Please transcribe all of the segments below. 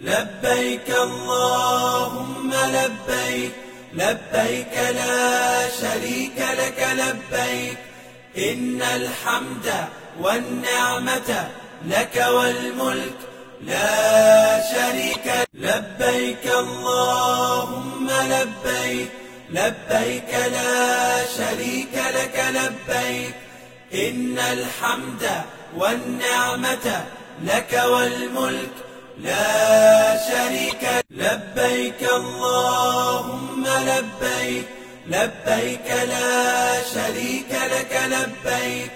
لبيك اللهم لبيك لبيك لا شريك لك لبيك إن الحمد والنعمة لك والملك لا شريك لبيك اللهم لبيك لبيك لا شريك لك لبيك إن الحمد والنعمة لك والملك لا شريك لبيك اللهم لبيك لبيك لا شريك لك لبيك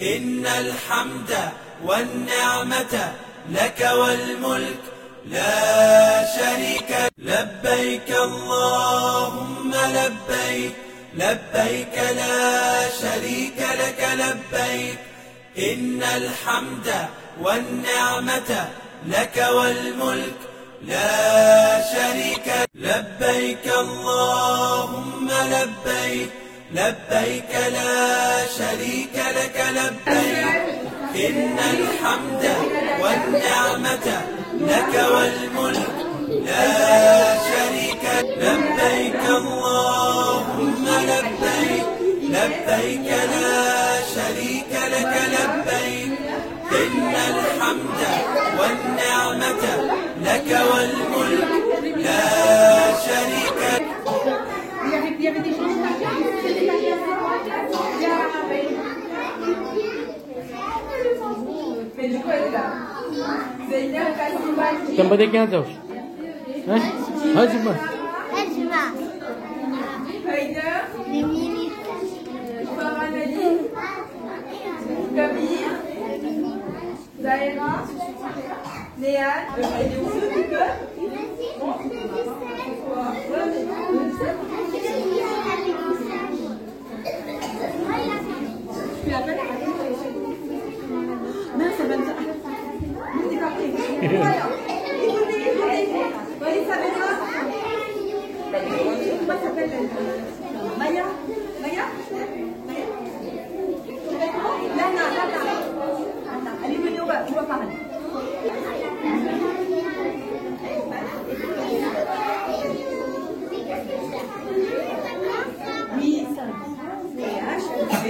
إن الحمد والنعمة لك والملك لا شريك لبيك اللهم لبيك لبيك لا شريك لك لبيك إن الحمد والنعمة لك والملك لا شريك لبيك اللهم لبيك لبيك لا شريك لك لبيك إن الحمد والنعمة لك والملك لا شريك لبيك اللهم لبيك لبيك لا شريك لك لبيك إن الحمد والنعمة لك والملك لا شريك Il y avait des gens qui Tambah dia kena tahu. Hadi mah. Camille, Zaira, Léane, elle est où tu l'appelles? Non, ça va me dire. C'est parti. Voilà. Écoutez, ça va comment elle s'appelle? Maya? Maya? Lana. Allez, venez, on va parler. Oui, ça c'est HEV.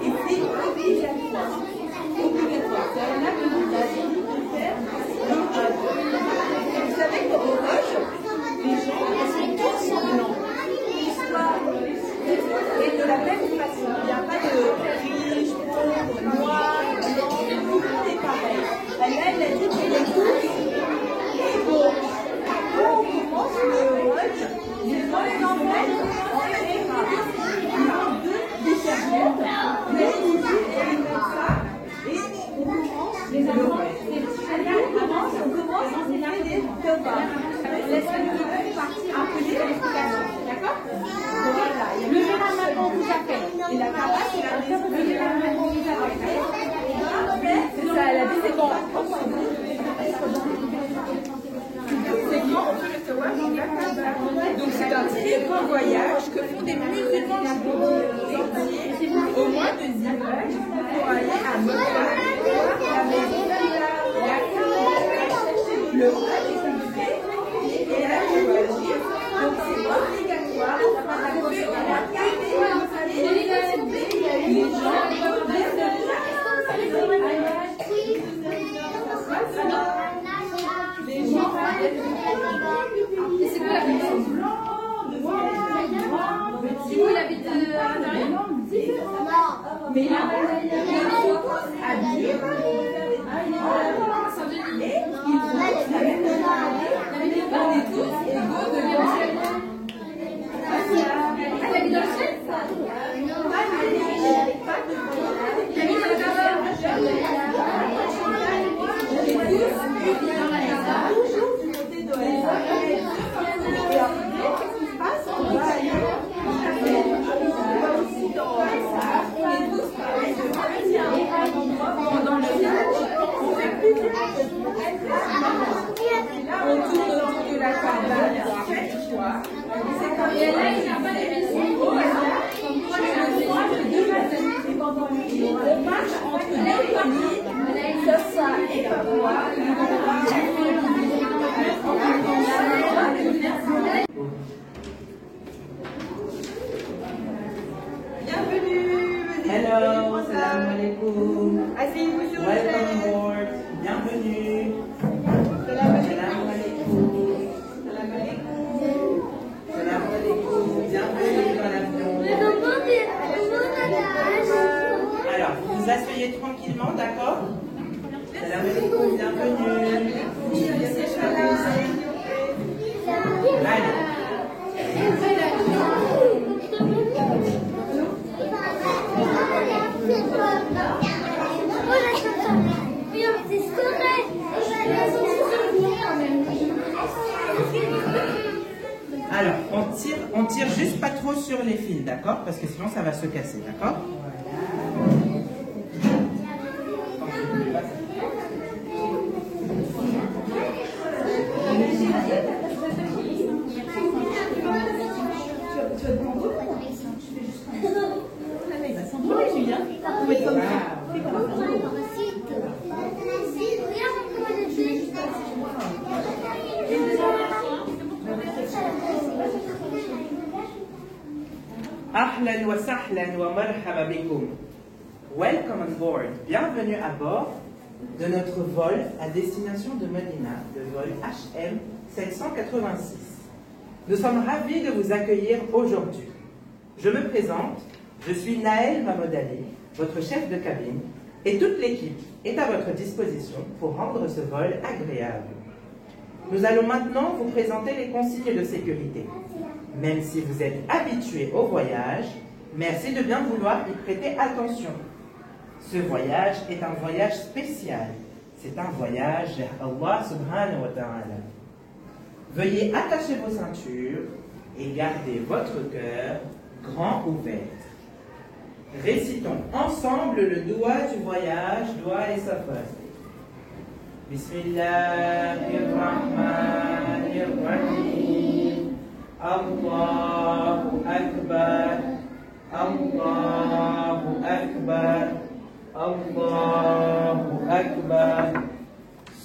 Et c'est obligatoire. C'est un acte de faire vous savez qu'au Roche, les gens sont tous blancs. L'histoire est de la même façon. Il n'y a pas de riche, pauvre, noir, blanc, tout est pareil. Elle a dit qu'il est tous égaux. Quand on commence le Roche, les gens s'emmènent en général. Ils ont deux serviettes, mais ils mettent ça et on commence les Roche. On commence en enseigner des devoirs. Laisse-moi partir un peu les explications. D'accord? Voilà. Le généralement vous appelle. Et la cravate, c'est la raison. Le généralement vous appelle. C'est ça, elle a dit c'est bon. C'est quand on peut recevoir donc c'est un très grand voyage que font des musulmans entiers au mois de Zilhaj pour aller à Mecca, la maison d'Allah, le Hajj est fait et la choisir. Donc c'est obligatoire. Les gens Et c'est quoi la bite? C'est quoi la bite à l'intérieur? Mais il a habillé Saint-Denis. et il faut On est tous égaux de l'Évangile. Elle habite dans le ciel? Elle habite à l'intérieur? on tourne autour de la Kaaba 7 fois. Et là, il n'y a pas d'émission. On marche entre les familles, ce soit et parfois, alaikum. Asseyez-vous sur le Welcome chaise. aboard. Bienvenue. Salam Salam alaikum. Salam alaikum. Salam alaikum. Bienvenue dans l'avion. Alors, vous vous asseyez tranquillement, d'accord? Salam alaikum. Bienvenue. Allez. Alors, on tire juste pas trop sur les fils, d'accord? Parce que sinon ça va se casser, d'accord? Ahlan wa sahlan wa marhaba bikum. Welcome on board. Bienvenue à bord de notre vol à destination de Medina, le vol HM 786. Nous sommes ravis de vous accueillir aujourd'hui. Je me présente, je suis Naël Mamodali, votre chef de cabine, et toute l'équipe est à votre disposition pour rendre ce vol agréable. Nous allons maintenant vous présenter les consignes de sécurité. Même si vous êtes habitué au voyage, merci de bien vouloir y prêter attention. Ce voyage est un voyage spécial. C'est un voyage vers Allah subhanahu wa ta'ala. Veuillez attacher vos ceintures et garder votre cœur grand ouvert. Récitons ensemble le doua du voyage, doua et safar. Bismillahirrahmanirrahim. Allahu Akbar, Allahu Akbar, Allahu Akbar.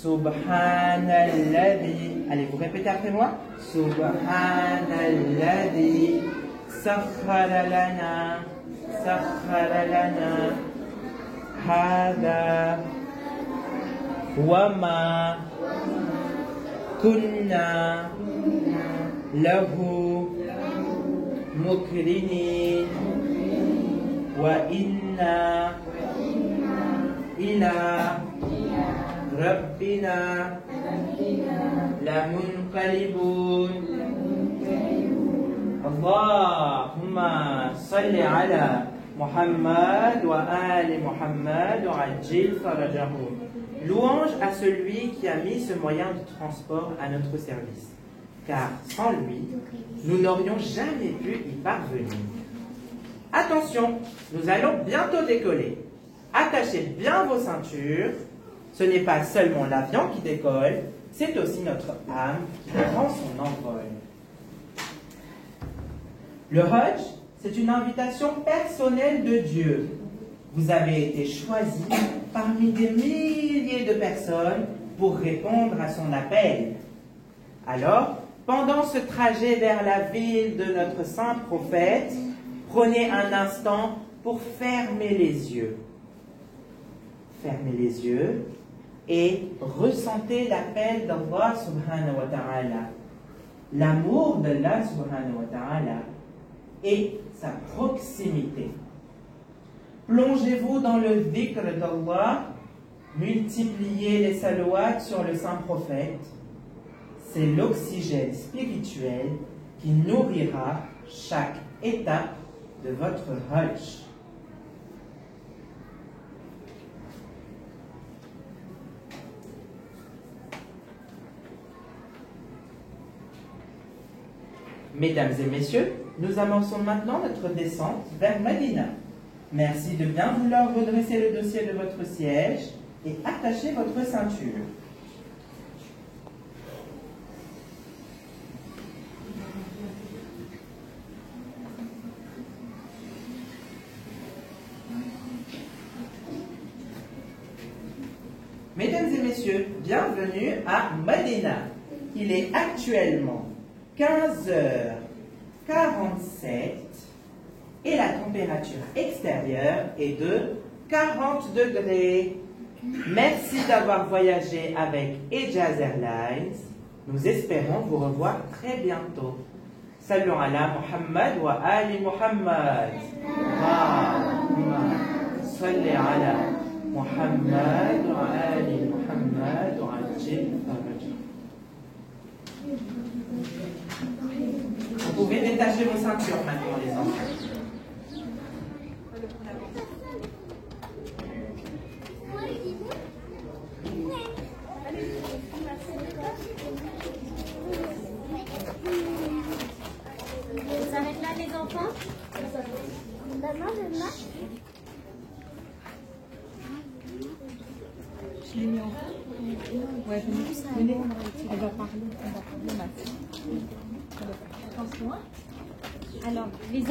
Subhanalladhi. Allez, vous répétez après moi. Subhanalladhi. Sakhara lana, hada, wama, kunna, lahu, mukrinin, wa inna, ila, rabbina, lamunqalibun. Allahumma salli ala Muhammad wa ali Muhammad wa ajil farajahum. Louange à celui qui a mis ce moyen de transport à notre service. Car sans lui, nous n'aurions jamais pu y parvenir. Attention, nous allons bientôt décoller. Attachez bien vos ceintures. Ce n'est pas seulement l'avion qui décolle, c'est aussi notre âme qui prend son envol. Le Hajj, c'est une invitation personnelle de Dieu. Vous avez été choisi parmi des milliers de personnes pour répondre à son appel. Alors, pendant ce trajet vers la ville de notre saint prophète, prenez un instant pour fermer les yeux. Fermez les yeux et ressentez l'appel d'Allah subhanahu wa ta'ala, l'amour d'Allah subhanahu wa ta'ala et sa proximité. Plongez-vous dans le dhikr d'Allah, multipliez les salawats sur le saint prophète. C'est l'oxygène spirituel qui nourrira chaque étape de votre Hajj. Mesdames et messieurs, nous amorçons maintenant notre descente vers Medina. Merci de bien vouloir redresser le dossier de votre siège et attacher votre ceinture. Mesdames et messieurs, bienvenue à Medina. Il est actuellement 15h47 et la température extérieure est de 40 degrés. Merci d'avoir voyagé avec Ejaz Airlines. Nous espérons vous revoir très bientôt. Salut ala Muhammad wa Ali Muhammad. Salli ala Muhammad wa Ali Muhammad wa ajil farajah. Vous pouvez détacher vos ceintures maintenant, les enfants. On s'arrête là, les enfants? Je l'ai mis en ouais, venez. Elle va parler. Attention. Alors, les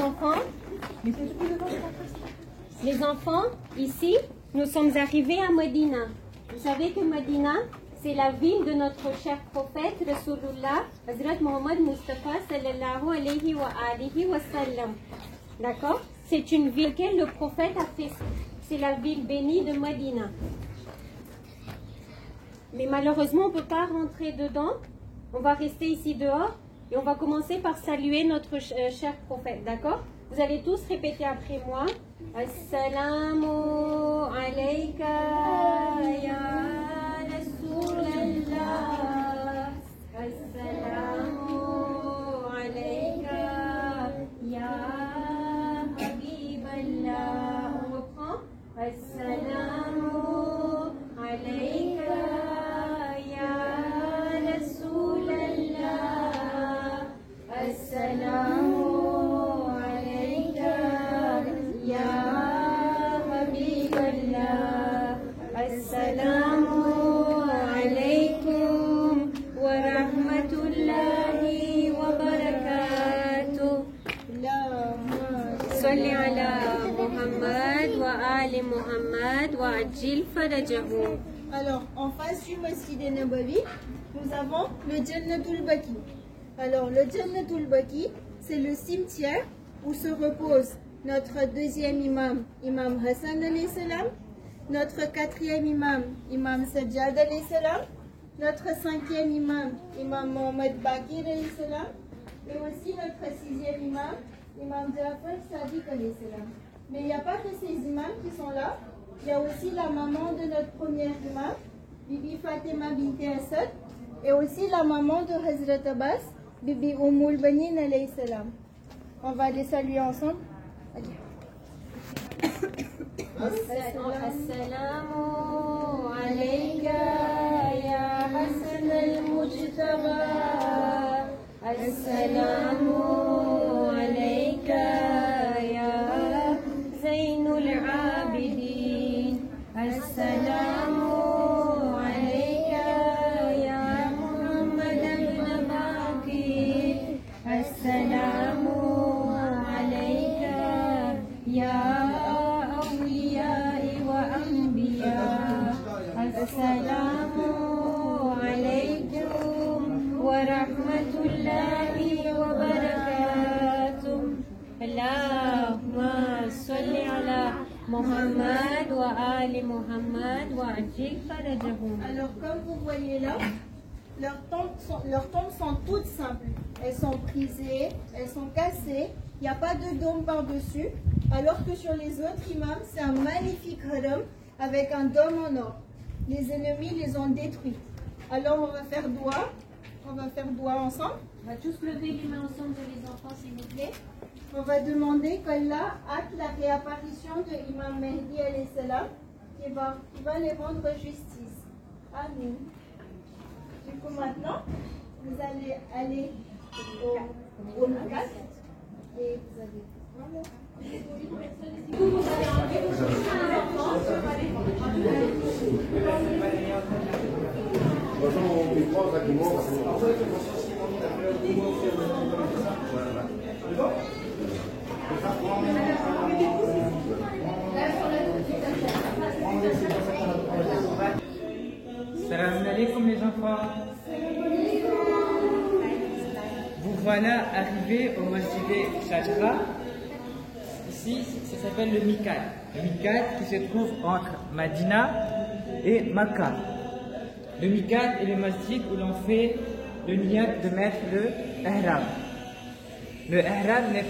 enfants, ici, nous sommes arrivés à Médina. Vous savez que Médina, c'est la ville de notre cher prophète, Rasulullah, Hazrat Muhammad Mustafa, sallallahu alayhi wa alihi wa sallam. D'accord? C'est une ville que le prophète a fait. C'est la ville bénie de Médina. Mais malheureusement, on ne peut pas rentrer dedans. On va rester ici dehors et on va commencer par saluer notre cher prophète. D'accord? Vous allez tous répéter après moi. Assalamu alayka ya Rasulallah. Assalamu alayka ya Habiballah. On reprend. Assalamu alayka ya Rasulallah. Assalamu Assalamu alaikum wa rahmatullahi wa barakatuh. Salli ala Muhammad wa ali Muhammad wa ajil farajahu. Alors, en face du Masjid Nabawi, nous avons le Jannatul Baqi. Alors, le Jannatul Baqi, c'est le cimetière où se repose notre deuxième imam, Imam Hassan alayhi salam, notre quatrième imam, Imam Sajjad alayhi salam, notre cinquième imam, Imam Mohamed Baqir alayhi salam, et aussi notre sixième imam, Imam Jafar Sadiq alayhi salam. Mais il n'y a pas que ces imams qui sont là, il y a aussi la maman de notre premier imam, Bibi Fatima binti Asad, et aussi la maman de Hazrat Abbas, Bibi Ummul Banin alayhi salam. On va les saluer ensemble. Assalamu alayka ya Hasan al-Mujtaba. Assalamu alayka ya Zainul Abidin. Assalamu alayka ya Muhammad al-Baqir. Assalamu alayka ya Assalamu alaikum wa rahmatullahi wa barakatuh. Allahumma salli ala Muhammad wa ali Muhammad wa ajil farajahum. Alors, comme vous voyez là, leurs tombes sont toutes simples. Elles sont brisées, elles sont cassées. Il n'y a pas de dôme par-dessus. Alors que sur les autres imams, c'est un magnifique haram avec un dôme en or. Les ennemis les ont détruits. Alors on va faire doigt. On va faire doigt ensemble. On va tous lever les mains ensemble, les enfants, s'il vous plaît. On va demander qu'Allah hâte la réapparition de Imam Mehdi alayhi salam qui va les rendre justice. Amen. Du coup maintenant, vous allez aller au Nagat et vous allez vraiment... Salam alaikum les enfants. Vous voilà arrivés au Masjid Shajra. Ici, ça s'appelle le Mikal. le Miqat qui se trouve entre Madina et Makkah. Le Miqat est le masjid où l'on fait le niyat de mettre le ihram. Le ihram n'est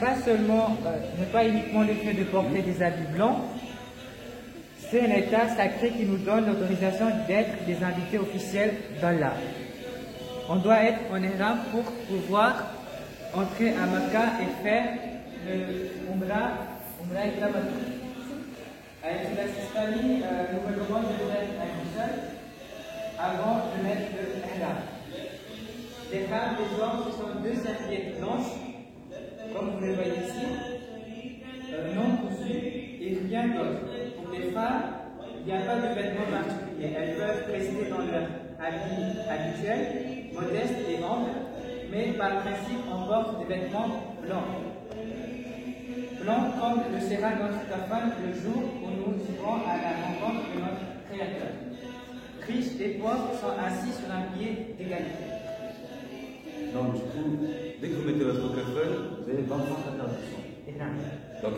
pas uniquement le fait de porter des habits blancs, c'est un état sacré qui nous donne l'autorisation d'être des invités officiels d'Allah. On doit être en ihram pour pouvoir entrer à Makkah et faire le Umrah et Tamattu. Avec la Sistani, nous recommandons de mettre un hijab avant de mettre le ihram. Les femmes, les hommes, ce sont deux serviettes blanches, comme vous le voyez ici, non cousues et rien d'autre. Pour les femmes, il n'y a pas de vêtements particuliers. Elles peuvent rester dans leur habit habituel, modeste et ample, mais par principe, on porte des vêtements blancs. Blancs comme le sera notre kafan le jour où nous irons à la rencontre de notre Créateur. Riches et pauvres sont assis sur un pied d'égalité. Donc du coup, dès que vous mettez votre kafan, vous avez 25 interdictions. Donc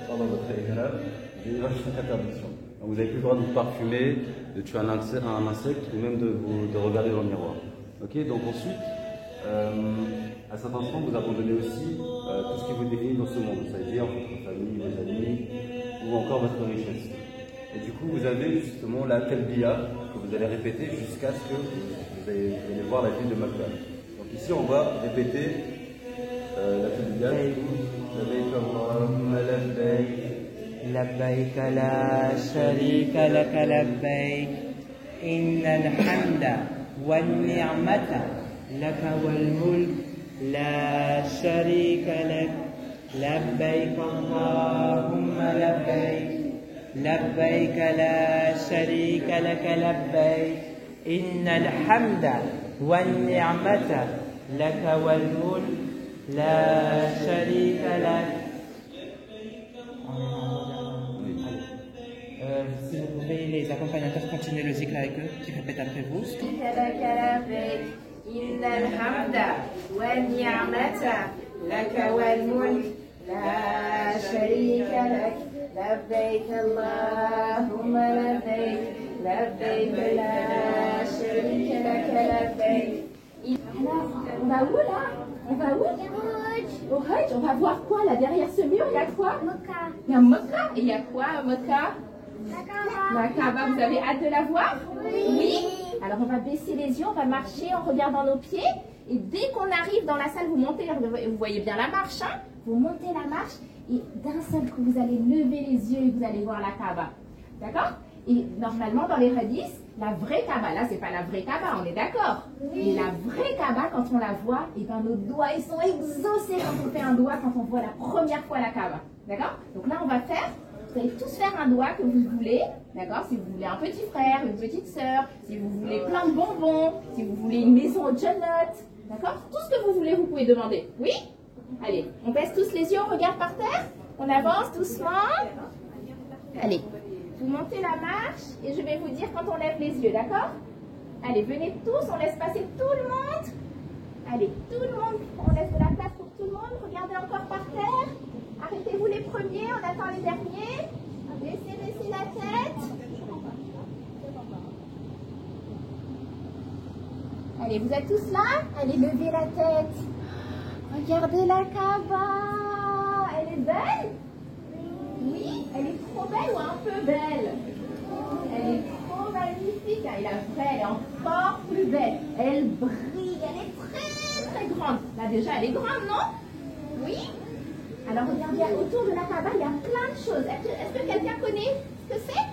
pendant votre ihram, vous avez 25 interdictions. Donc vous n'avez plus le droit de vous parfumer, de tuer un insecte ou même de regarder dans le miroir. Ok, donc ensuite, à cet instant, vous abandonnez aussi tout ce qui vous définit dans ce monde, c'est-à-dire votre famille, vos amis ou encore votre richesse. Et du coup, vous avez justement la talbiya que vous allez répéter jusqu'à ce que vous allez voir la ville de Makkah. Donc ici, on va répéter la talbiya. Labbaik Allahumma labbaik. لبيك لا شريك لك لبيك إن الحمد والنعمة لك والملك لا شريك لك لبيك اللهم لبيك لبيك لا شريك لك لبيك إن الحمد والنعمة لك والملك لا شريك لك. Si vous pouvez, les accompagnateurs, continuer le zikr avec eux, qui répètent après vous. إن الحمد والنعمة لك والملك لا شريك لك لبيك اللهم لبيك لبيك لا شريك لك لبيك. Alors, on va où là? On va où? Au Hajj. On va voir quoi là derrière ce mur? Il y a quoi? Il y a Mecca. Et il y a quoi à Mecca? La Kaaba. Vous avez hâte de la voir? Oui. Alors on va baisser les yeux, on va marcher en regardant nos pieds. Et dès qu'on arrive dans la salle, vous montez, vous voyez bien la marche, hein? Vous montez la marche et d'un seul coup, vous allez lever les yeux et vous allez voir la Kaaba. D'accord? Et normalement, dans les hadiths, la vraie Kaaba, là, c'est pas la vraie Kaaba, on est d'accord? Mais la vraie Kaaba, quand on la voit, et ben nos doigts, ils sont exaucés quand on fait un doigt, quand on voit la première fois la Kaaba. D'accord? Donc là, on va faire... Vous allez tous faire un doigt que vous voulez, d'accord? Si vous voulez un petit frère, une petite sœur, si vous voulez plein de bonbons, si vous voulez une maison au Jannat, d'accord? Tout ce que vous voulez, vous pouvez demander. Oui? Allez, on baisse tous les yeux, on regarde par terre, on avance doucement. Allez, vous montez la marche et je vais vous dire quand on lève les yeux, d'accord? Allez, venez tous, on laisse passer tout le monde. Allez, tout le monde, on laisse de la place pour tout le monde. Regardez encore par terre. Arrêtez-vous les premiers, on attend les derniers. Baissez la tête. Allez, vous êtes tous là? Allez, levez la tête. Regardez la Kaaba. Elle est belle? Oui, elle est trop belle ou un peu belle? Elle est trop magnifique. Et la vraie, elle est encore plus belle. Elle brille, elle est très très grande. Là déjà, elle est grande, non? Oui? Alors regardez, autour de la Kaaba, il y a plein de choses. Est-ce que quelqu'un connaît ce que c'est?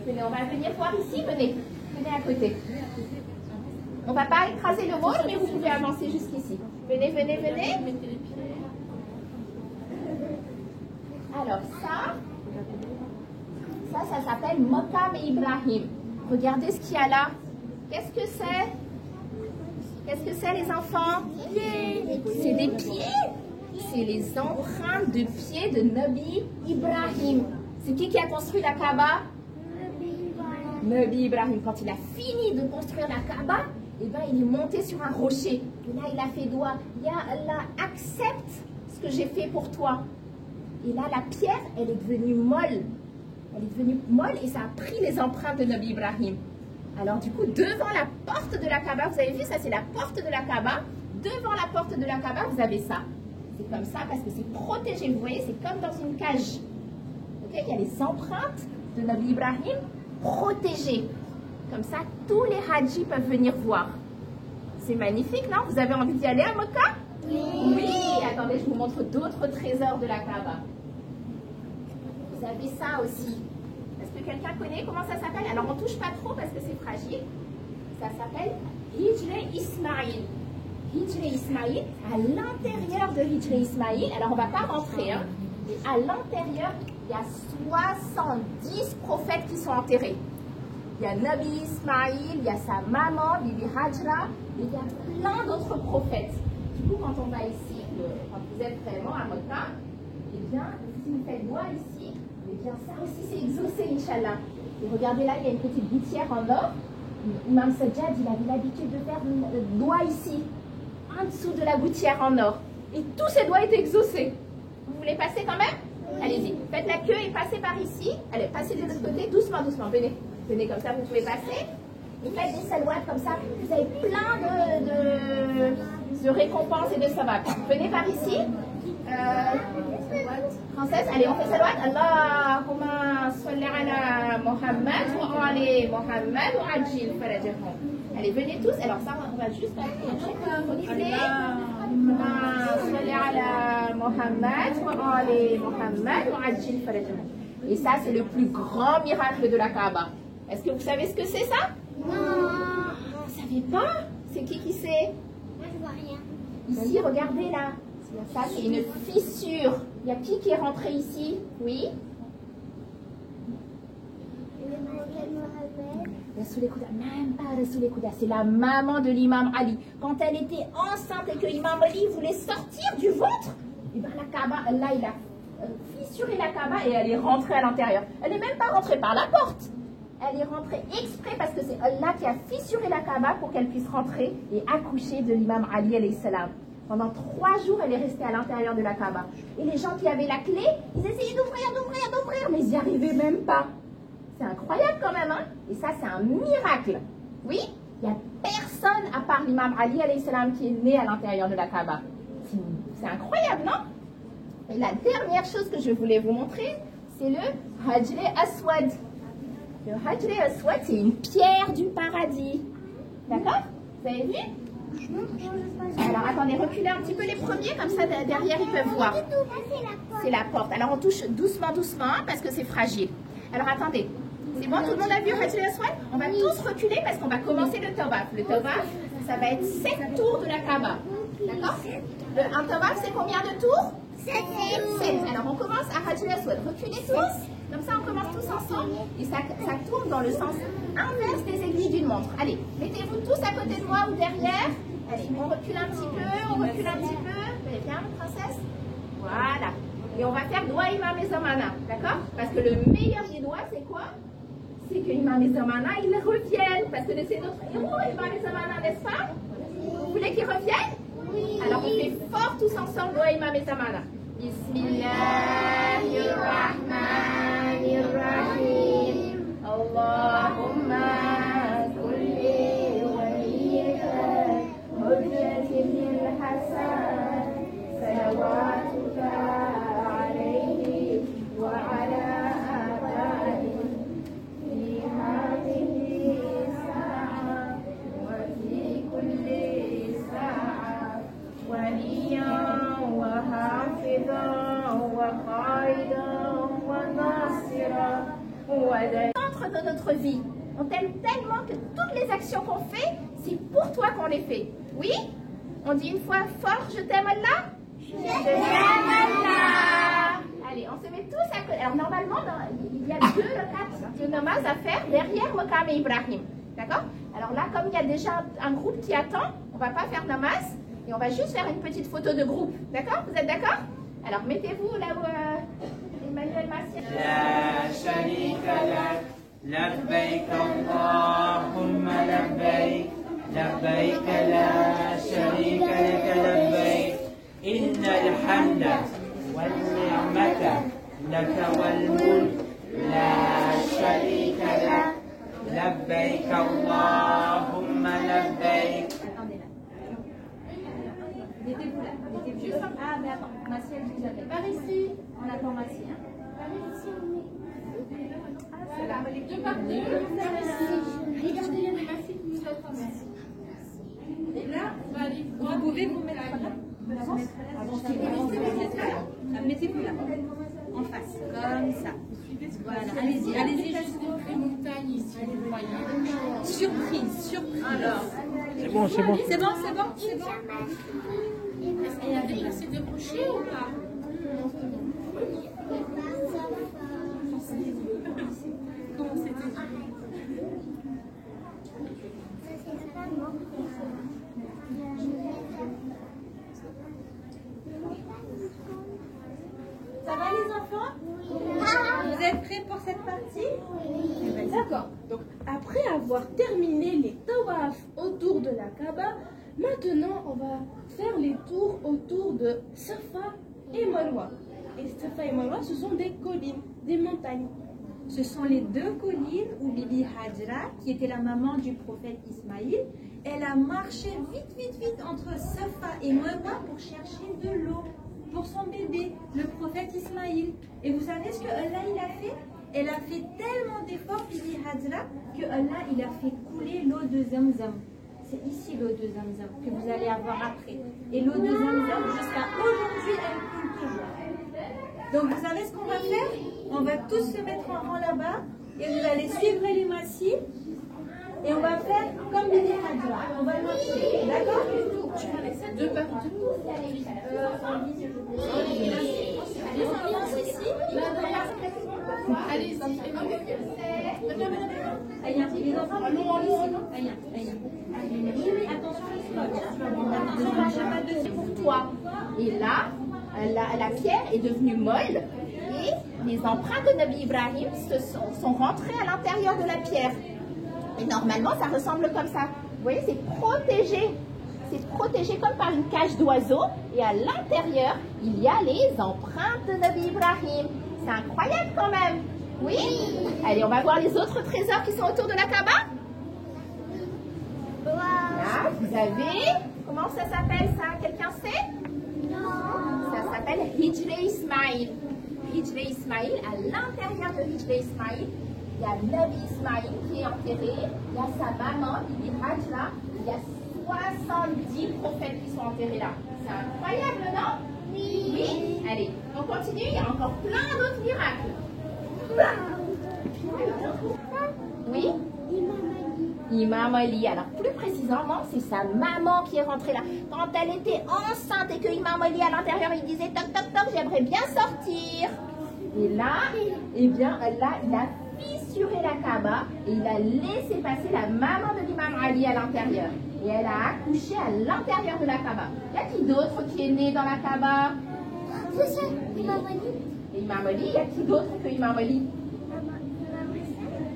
Venez, on va venir voir ici. Venez, venez à côté. On ne va pas écraser le vôtre, mais vous pouvez avancer jusqu'ici. Venez, venez, venez. Alors ça s'appelle Maqam Ibrahim. Regardez ce qu'il y a là. Qu'est-ce que c'est? Qu'est-ce que c'est, les enfants? C'est des pieds. C'est les empreintes de pieds de Nabi Ibrahim. C'est qui a construit la Kaaba? Nabi Ibrahim. Quand il a fini de construire la Kaaba, eh ben, il est monté sur un rocher. Et là, il a fait doigt. Ya Allah, accepte ce que j'ai fait pour toi. Et là, la pierre, elle est devenue molle. Elle est devenue molle et ça a pris les empreintes de Nabi Ibrahim. Alors du coup, devant la porte de la Kaaba, vous avez vu, ça c'est la porte de la Kaaba. Devant la porte de la Kaaba, vous avez ça. C'est comme ça parce que c'est protégé. Vous voyez, c'est comme dans une cage. Okay, il y a les empreintes de Nabi Ibrahim protégées. Comme ça, tous les Hajis peuvent venir voir. C'est magnifique, non? Vous avez envie d'y aller à Mecca? Oui. Attendez, je vous montre d'autres trésors de la Kaaba. Vous avez ça aussi. Est-ce que quelqu'un connaît comment ça s'appelle? Alors, on ne touche pas trop parce que c'est fragile. Ça s'appelle Hijr Ismaïl. Hijr Ismaïl, à l'intérieur de Hijr Ismaïl, alors on ne va pas rentrer, hein, mais à l'intérieur, il y a 70 prophètes qui sont enterrés. Il y a Nabi Ismaïl, il y a sa maman, Bibi Hajra, et il y a plein d'autres prophètes. Du coup, quand on va ici, quand vous êtes vraiment à Mecca, eh bien, si vous faites doigt ici, eh bien, ça aussi c'est exaucé, Inch'Allah. Et regardez là, il y a une petite gouttière en or. Imam Sajjad, il avait l'habitude de faire doigt ici, en dessous de la gouttière en or. Et tous ces doigts étaient exaucés. Vous voulez passer quand même? Allez-y, faites la queue et passez par ici. Allez, passez de l'autre côté, doucement, doucement. Venez, venez comme ça, vous pouvez passer. Et faites des salouates comme ça. Vous avez plein de récompenses et de savab. Venez par ici. Française, allez, on fait salouat. Allahumma salli ala Muhammad wa ali Muhammad wa ajil farajahum. Allez, venez tous. Alors ça, on va juste renifler. Allahumma salli ala Muhammad wa ali Muhammad wa ajil farajahum. Et ça, c'est le plus grand miracle de la Kaaba. Est-ce que vous savez ce que c'est ça? Non. Vous ne savez pas? C'est qui sait? Moi, je vois rien. Ici, regardez là. Ça, c'est une fissure. Il y a qui est rentré ici? Oui? Rasoul Kouda, même pas Rasoul Kouda, c'est la maman de l'imam Ali. Quand elle était enceinte et que l'imam Ali voulait sortir du ventre, et bien la Kaaba, là, il a fissuré la Kaaba et elle est rentrée à l'intérieur. Elle n'est même pas rentrée par la porte. Elle est rentrée exprès parce que c'est Allah qui a fissuré la Kaaba pour qu'elle puisse rentrer et accoucher de l'imam Ali alayhi salam. Pendant 3 jours, elle est restée à l'intérieur de la Kaaba. Et les gens qui avaient la clé, ils essayaient d'ouvrir, mais ils n'y arrivaient même pas. C'est incroyable quand même, hein? Et ça, c'est un miracle. Oui, il n'y a personne à part l'imam Ali alayhi salam qui est né à l'intérieur de la Kaaba. C'est incroyable, non? Et la dernière chose que je voulais vous montrer, c'est le Hajr Aswad. Le Hajr Aswad, c'est une pierre du paradis. D'accord? Vous avez vu? Alors attendez, reculez un petit peu les premiers, comme ça derrière ils peuvent voir. C'est la porte. Alors on touche doucement, doucement, parce que c'est fragile. Alors attendez, c'est bon, tout le monde a vu Hajr Aswad? On va tous reculer parce qu'on va commencer le tawaf. Le tawaf, ça va être 7 tours de la Kaaba. D'accord? Un tawaf, c'est combien de tours? 7. Alors on commence à Hajr Aswad. Reculez tous. Comme ça, on commence tous ensemble et ça tourne dans le sens inverse des aiguilles d'une montre. Allez, mettez-vous tous à côté de moi ou derrière. Allez, on recule un petit peu, on recule un petit peu. Vous allez bien, princesse? Voilà. Et on va faire doigt imam et zamana, d'accord? Parce que le meilleur des doigts, c'est quoi? C'est que imam et zamana, ils reviennent. Parce que c'est notre héros, imam et zamana, n'est-ce pas? Vous voulez qu'ils reviennent? Oui. Alors, on fait fort tous ensemble doigt imam et zamana. Bismillahirrahmanirrahim. Allahumma kulli waliyaka hujjatil hasan salawatuka alayhi wa ala abaihi fi hadhihi sa'a wa fi kulli sa'a waliyan wa centre de notre vie. On t'aime tellement que toutes les actions qu'on fait, c'est pour toi qu'on les fait. Oui? On dit une fois fort, je t'aime Allah? Je t'aime Allah. Allez, on se met tous à côté. Alors normalement, il y a 2 rakats de namaz à faire derrière Maqam Ibrahim. D'accord? Alors là, comme il y a déjà un groupe qui attend, on ne va pas faire namaz. Et on va juste faire une petite photo de groupe. D'accord? Vous êtes d'accord? Alors mettez-vous là où Emmanuel Massier. La sharika lak, labbaik Allahumma labbaik, labbaik la sharika lak labbaik, innal hamda wal ni'mata لك والملك لا شريك لك لبيك اللهم لبيك. Mettez-vous là. Mettez-vous juste. Ah, mais attends, Massy, elle vous appelle. Par ici. On attend Massy. Hein. Par ici, on est. Ah, c'est là. Deux par deux. Regardez, il y a des Massy qui nous attendent. Et là, on va aller. Vous pouvez vous mettre là. Mettez-vous là. En face. Comme ça. Voilà. Allez-y, allez-y. Une montagne ici, vous voyez. Surprise, surprise. Alors. C'est bon, c'est bon. C'est bon, c'est bon, c'est bon. Est-ce qu'il y a déjà assez de rochers ou pas? Comment c'était? Ça va les enfants? Vous êtes prêts pour cette partie? D'accord. Donc, après avoir terminé les tawaf autour de la Kaaba, maintenant, on va faire les tours autour de Safa et Marwa. Et Safa et Marwa, ce sont des collines, des montagnes. Ce sont les deux collines où Bibi Hajra, qui était la maman du prophète Ismaïl, elle a marché vite entre Safa et Marwa pour chercher de l'eau pour son bébé, le prophète Ismaïl. Et vous savez ce que Allah il a fait? Elle a fait tellement d'efforts, Bibi Hajra, que Allah il a fait couler l'eau de Zamzam. C'est ici l'eau de Zamzam que vous allez avoir après. Et l'eau de Zamzam, jusqu'à aujourd'hui, elle coule toujours. Donc vous savez ce qu'on va faire? On va tous se mettre en rang là-bas et vous allez suivre les massifs et on va faire comme Bibi Hajra. On va marcher, d'accord? Tu vas laisser deux par deux. Allez-y. Les enfants, attention, Pour toi. Et là, la pierre est devenue molle et les empreintes de Nabi Ibrahim sont rentrées à l'intérieur de la pierre. Et normalement, ça ressemble comme ça. Vous voyez, c'est protégé. C'est protégé comme par une cage d'oiseau. Et à l'intérieur, il y a les empreintes de Nabi Ibrahim. C'est incroyable quand même. Oui? Allez, on va voir les autres trésors qui sont autour de la Kaaba. Là, vous avez... Comment ça s'appelle ça? Quelqu'un sait? Non. Ça s'appelle Hijre Ismaïl. Hijre Ismaïl, à l'intérieur de Hijre Ismaïl, il y a Nabi Ismaïl qui est enterré. Il y a sa maman, Bibi Hajra. Il y a 70 prophètes qui sont enterrés là. C'est incroyable, non? Oui. Oui. Allez, on continue. Il y a encore plein d'autres miracles. Oui? Imam Ali. Alors, plus précisément, c'est sa maman qui est rentrée là. Quand elle était enceinte et que Imam Ali à l'intérieur, il disait toc toc toc, j'aimerais bien sortir. Et là, eh bien, là, il a fissuré la Kaaba et il a laissé passer la maman de l'imam Ali à l'intérieur. Et elle a accouché à l'intérieur de la Kaaba. Y a qui d'autre qui est né dans la Kaaba? C'est ça, Imam Ali. Imam Ali, y a qui d'autre que Imam Ali?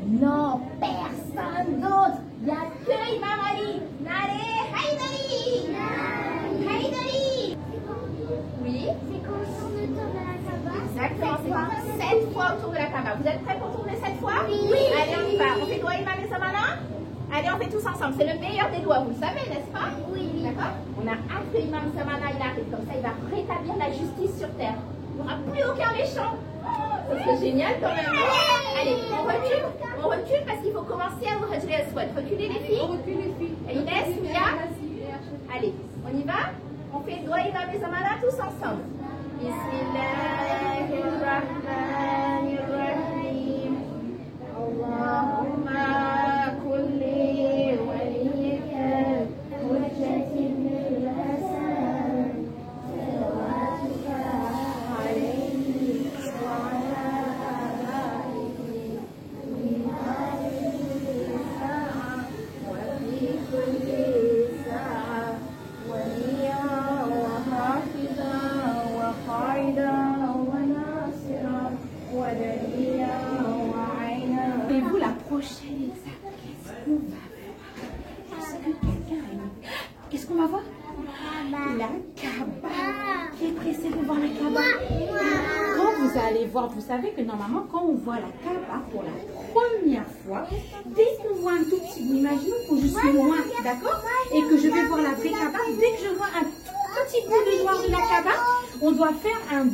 Non, personne d'autre. Il n'y a que Imam Ali. Allez, Haïdari. Haïdari. Oui? C'est quand on tourne autour de la Kaaba. Exactement, c'est comme 7 fois autour de la Kaaba. Vous êtes prêts pour tourner 7 fois? Oui. Allez, on y va. On fait doigt Imam et Samana? Allez, on fait tous ensemble. C'est le meilleur des doigts, vous le savez, n'est-ce pas? Oui. D'accord? On a hâte que Imam Samana il arrive. Comme ça, il va rétablir la justice sur terre. Il n'y aura plus aucun méchant. Ça serait génial quand même. Allez, on recule parce qu'il faut commencer à Hajri Aswad. Reculez les filles. On recule les filles. Inès, Mia. Allez, on y va? On fait doigt Imam et Samana tous ensemble. Bismillahirrahmanirrahim. Allahumma kulli waliyika hujjatin bil hasan. Salawatuka alayhi wa ala abaihi min hadhihi sa'a wa fi kulli sa'a waliya wa hafiza wa qaida wa nasira wa daliya wa aina. Et vous la prochaine étape, qu'est-ce qu'on va voir? La Kaaba. Qui est pressé de voir la Kaaba? Grand vous allez voir, vous savez que normalement, quand on voit la Kaaba pour la première fois, dès qu'on voit un tout petit bout, imaginons que je suis loin, d'accord, et que je vais voir la vraie Kaaba, dès que je vois un tout petit bout de noir de la Kaaba, on doit faire un